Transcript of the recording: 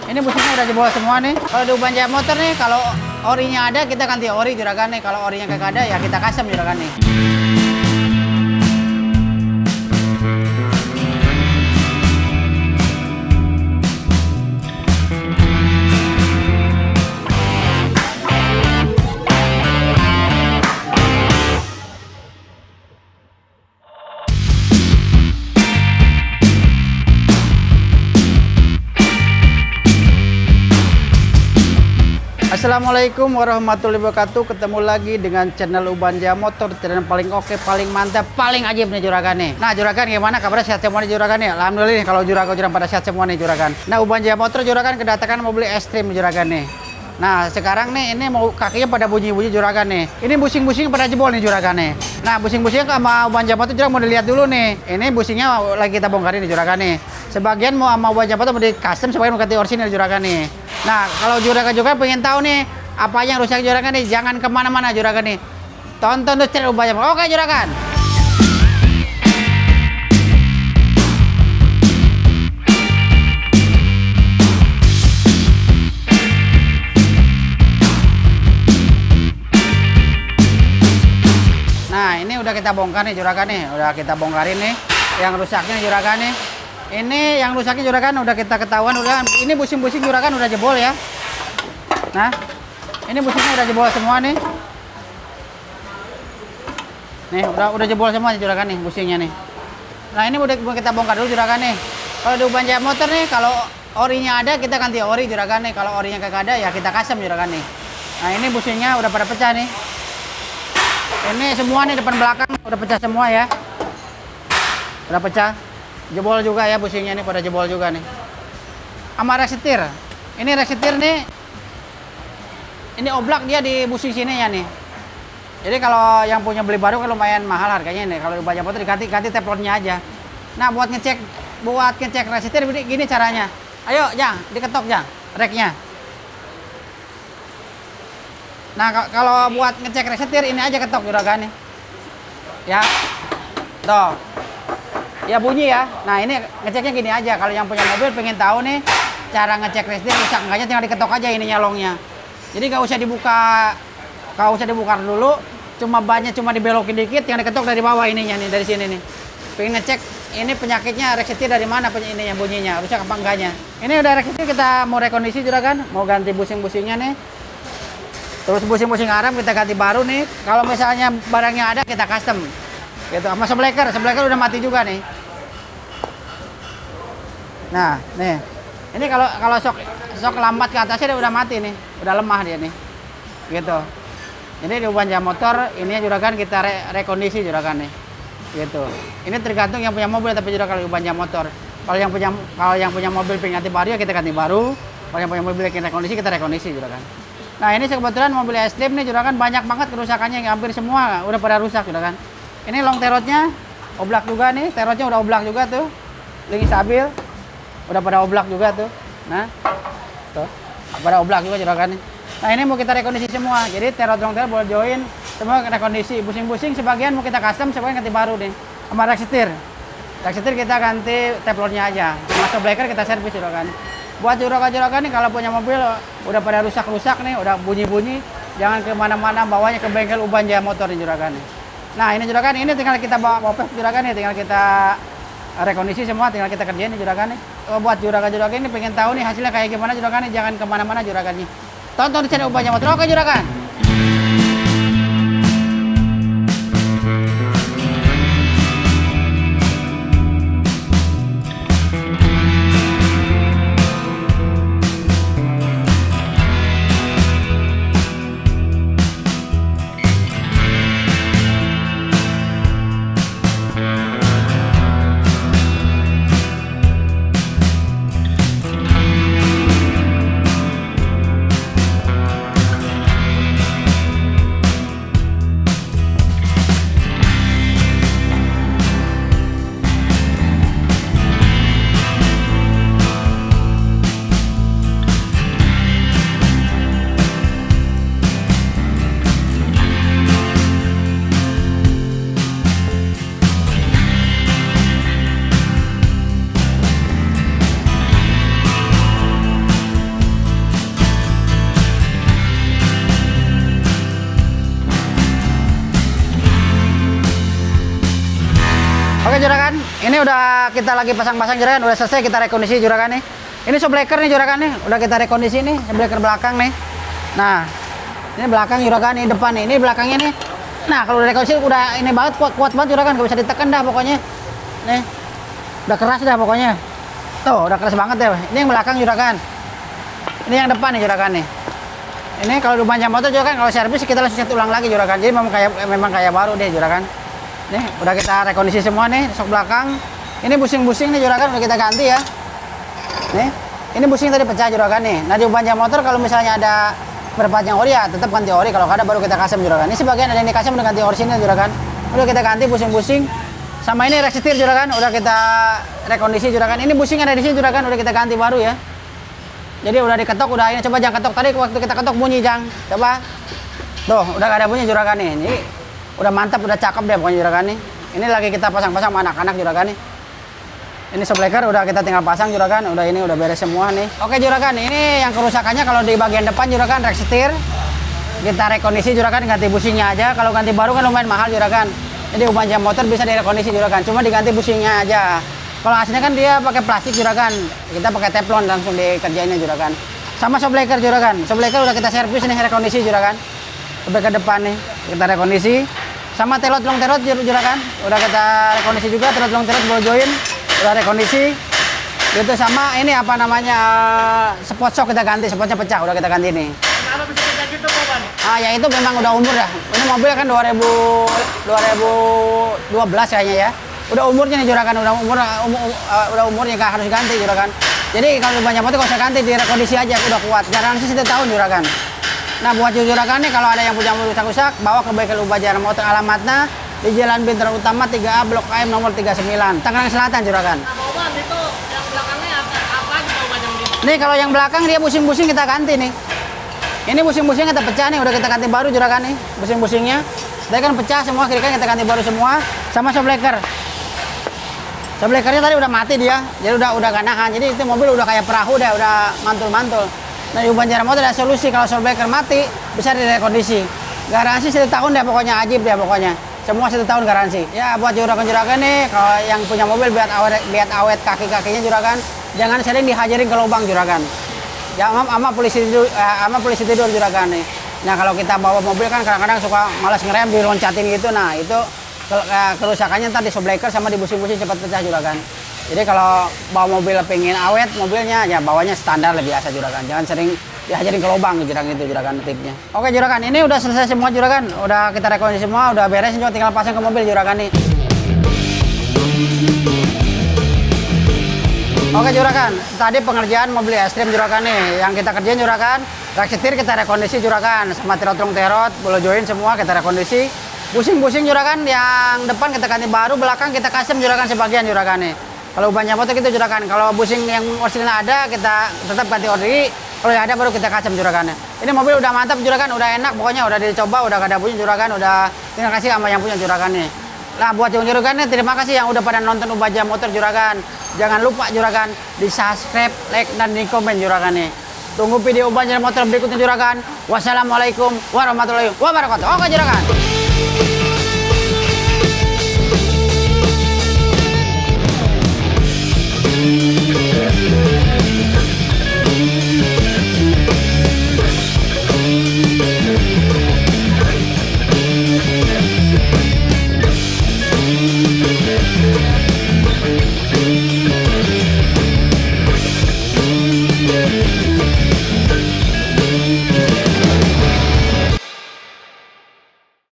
Ini businya udah jebol semua nih. Kalau di Uban Jaya Motor nih, kalau orinya ada kita ganti ori juragan nih. Kalau orinya kagak ada ya kita custom juragan nih. Assalamualaikum warahmatullahi wabarakatuh. Ketemu lagi dengan channel Uban Jaya Motor, channel paling oke, paling mantap, paling ajib nih juragan nih. Nah juragan gimana kabarnya, sehat semua nih juragan nih? Alhamdulillah nih kalau juragan pada sehat semua nih juragan. Nah Uban Jaya Motor juragan kedatangan mobil ekstrim juragan nih. Nah sekarang nih ini mau kakinya pada bunyi-bunyi juragan nih. Ini busing-busing pada jebol nih juragan nih. Nah busing-busingnya sama Uban Jaya Motor juragan mau dilihat dulu nih. Ini busingnya lagi kita bongkarin nih juragan nih. Sebagian mau sama Uban Jaya Motor mau di custom, sebagian mau ganti orisinil juragan nih. Nah kalau juragan juga pengen tahu nih apa yang rusak juragan nih, jangan kemana-mana juragan nih. Tonton terus channel Uban Jaya Motor. Oke juragan. Nah ini udah kita bongkar nih juragan nih, udah kita bongkarin nih yang rusaknya juragan nih. Ini yang rusaknya juragan udah kita ketahuan, udah ini busing-busing juragan udah jebol ya. Nah ini busingnya udah jebol semua nih. Nih udah jebol semua nih juragan nih busingnya nih. Nah ini udah kita bongkar dulu juragan nih. Kalau di Uban Jaya Motor nih, kalau orinya ada kita ganti ori juragan nih. Kalau orinya kagak ada ya kita custom juragan nih. Nah ini busingnya udah pada pecah nih. Ini semua nih depan belakang udah pecah semua ya. Udah pecah. Jebol juga ya busingnya nih, pada jebol juga nih. Sama rek setir. Ini rek setir nih. Ini oblak dia di busing sini ya nih. Jadi kalau yang punya beli baru kan lumayan mahal harganya nih. Kalau di Uban Jaya Motor diganti teflonnya aja. Nah buat ngecek rek setir gini caranya. Ayo Jang, diketok Jang reknya. Nah kalau buat ngecek rek setir ini aja ketok juragan nih. Ya. Tuh. Ya bunyi ya. Nah ini ngeceknya gini aja. Kalau yang punya mobil pengen tahu nih cara ngecek rek setir rusak enggaknya, tinggal diketok aja ini nyalongnya. Jadi nggak usah dibuka dulu. Cuma bannya cuma dibelokin dikit, tinggal diketok dari bawah ininya nih, dari sini nih. Pengen ngecek ini penyakitnya rek setir dari mana ininya bunyinya, rusak apa enggaknya. Ini udah rek setir kita mau rekondisi juragan, mau ganti busing-busingnya nih. Terus busing-busing Arab kita ganti baru nih. Kalau misalnya barangnya ada kita custom. Gitu. Sama sebleker udah mati juga nih. Nah, nih. Ini kalau sok lambat ke atasnya dia udah mati nih. Udah lemah dia nih. Gitu. Ini di Uban Jaya Motor, ini juragan kita rekondisi juragan nih. Gitu. Ini tergantung yang punya mobil, tapi juragan di Uban Jaya Motor. Kalau yang punya mobil pengen ganti baru ya kita ganti baru. Kalau yang punya mobil pengen rekondisi kita rekondisi juragan. Nah ini kebetulan mobil ekstrim nih juragan banyak banget kerusakannya, hampir semua udah pada rusak juragan. Ini long terotnya oblak juga nih, terotnya udah oblak juga tuh. Lagi stabil, udah pada oblak juga tuh. Nah, tuh pada oblak juga juragan nih. Nah ini mau kita rekondisi semua, jadi terot long terot boleh join, semua rekondisi. Busing-busing sebagian mau kita custom, sebagian ganti baru nih. Sama rek setir. Rek setir kita ganti teflonnya aja, masuk breaker kita servis juragan. Buat juragan-juragan nih kalau punya mobil udah pada rusak-rusak nih, udah bunyi-bunyi, jangan kemana-mana, bawanya ke bengkel Uban Jaya Motor nih juragan nih. Nah ini juragan, ini tinggal kita bawa popes juragan nih, tinggal kita rekondisi semua, tinggal kita kerjain nih juragan nih. Buat juragan-juragan ini pengen tahu nih hasilnya kayak gimana juragan nih, jangan kemana-mana juragan nih. Tonton di channel Uban Jaya Motor. Oke juragan. Ini udah kita lagi pasang-pasang juragan, udah selesai kita rekondisi juragan nih. Ini shockbreaker nih juragan nih, udah kita rekondisi nih, shockbreaker belakang nih. Nah, ini belakang juragan, ini depan nih, ini belakangnya nih. Nah, kalau udah rekondisi udah ini banget, kuat banget juragan, gak bisa ditekan dah pokoknya. Nih, udah keras dah pokoknya. Tuh, udah keras banget deh. Ini yang belakang juragan. Ini yang depan nih juragan nih. Ini kalau di Banjar Motor juragan, kalau servis kita langsung set ulang lagi juragan. Jadi memang kayak baru deh juragan. Nih, udah kita rekondisi semua nih, sok belakang. Ini busing-busing nih juragan udah kita ganti ya. Nih, ini busing tadi pecah juragan nih. Nah, di Banjar Motor kalau misalnya ada perempatnya ori ya tetap ganti ori. Kalau ada baru kita kasem juragan. Ini sebagian ada yang dikasem udah ganti ori sini juragan. Udah kita ganti busing-busing. Sama ini rek setir juragan, udah kita rekondisi juragan. Ini busing ada di sini juragan, udah kita ganti baru ya. Jadi udah diketok, udah ini coba jangan ketok tadi waktu kita ketok bunyi jang. Coba. Tuh, udah gak ada bunyi juragan nih. Ini udah mantap, udah cakep deh pokoknya juragan nih. Ini lagi kita pasang-pasang sama anak-anak juragan nih. Ini shockbreaker udah kita tinggal pasang juragan, udah ini udah beres semua nih. Oke juragan, ini yang kerusakannya kalau di bagian depan juragan rek setir. Kita rekondisi juragan, ganti busingnya aja. Kalau ganti baru kan lumayan mahal juragan. Jadi Banjar Motor bisa direkondisi juragan, cuma diganti busingnya aja. Kalau aslinya kan dia pakai plastik juragan, kita pakai teflon langsung dikerjainnya juragan. Sama shockbreaker juragan, shockbreaker udah kita servis nih rekondisi juragan. Shockbreaker depan nih kita rekondisi. Sama telot long telot juragan, udah kita rekondisi juga, telot long telot ball join udah rekondisi. Itu sama ini apa namanya spot shock kita ganti, spotnya pecah udah kita ganti nih. Kenapa bisa kayak gitu Pak? Ya itu memang udah umur ya. Ini mobil kan 2012 kayaknya ya. Udah umurnya nih juragan, udah umurnya gak harus ganti juragan. Jadi kalau banyak motor gak usah ganti, direkondisi aja udah kuat. Garansi 1 tahun juragan. Nah buat juragan nih kalau ada yang punya mobil rusak-rusak, bawa ke bengkel Banjar Motor, alamatnya di Jalan Bintang Utama 3A Blok AM nomor 39, Tangerang Selatan juragan. Nah Bang, itu yang belakangnya apa aja Bang gitu? Nih kalau yang belakang dia busing-busing kita ganti nih. Ini busing-busingnya kita pecah nih, udah kita ganti baru juragan nih, busing-busingnya. Tadi kan pecah semua, kiri kan kita ganti baru semua, sama shockbreaker. Shockbreakernya tadi udah mati dia, jadi udah gak nahan. Jadi itu mobil udah kayak perahu deh, udah mantul-mantul. Nah di Banjar Motor ada solusi, kalau shockbreaker mati bisa direkondisi. Garansi 1 tahun deh pokoknya, ajib deh pokoknya. Semua 1 tahun garansi. Ya buat juragan-juragan nih, kalau yang punya mobil biar awet kaki-kakinya juragan, jangan sering dihajarin ke lubang juragan. Ya sama polisi tidur juragan nih. Nah kalau kita bawa mobil kan kadang-kadang suka malas ngerem, diloncatin gitu. Nah itu kerusakannya ntar di shockbreaker sama di busing-busing cepat pecah juragan. Jadi kalau bawa mobil pengen awet mobilnya ya bawanya standar lebih biasa juragan. Jangan sering dihajarin ke lubang juragan, itu juragan tipnya. Oke juragan, ini udah selesai semua juragan. Udah kita rekondisi semua, udah beres, juga tinggal pasang ke mobil juragan nih. Oke juragan, tadi pengerjaan mobil Extreme juragan nih. Yang kita kerjain juragan, rak setir kita rekondisi juragan, sama terot, bolo join semua kita rekondisi. Busing-busing juragan, yang depan kita ganti baru, belakang kita custom juragan sebagian juragan nih. Kalau banyak motor gitu juragan, kalau busing yang original ada kita tetap ganti ori. Kalau yang ada baru kita custom juragannya. Ini mobil udah mantap juragan, udah enak pokoknya, udah dicoba, udah gak ada bunyi juragan, udah terima kasih sama yang punya juragan nih. Nah buat yang juragan nih, terima kasih yang udah pada nonton Banjar Motor juragan. Jangan lupa juragan di subscribe, like, dan di komen juragan nih. Tunggu video Banjar Motor berikutnya juragan. Wassalamualaikum warahmatullahi wabarakatuh. Oke juragan.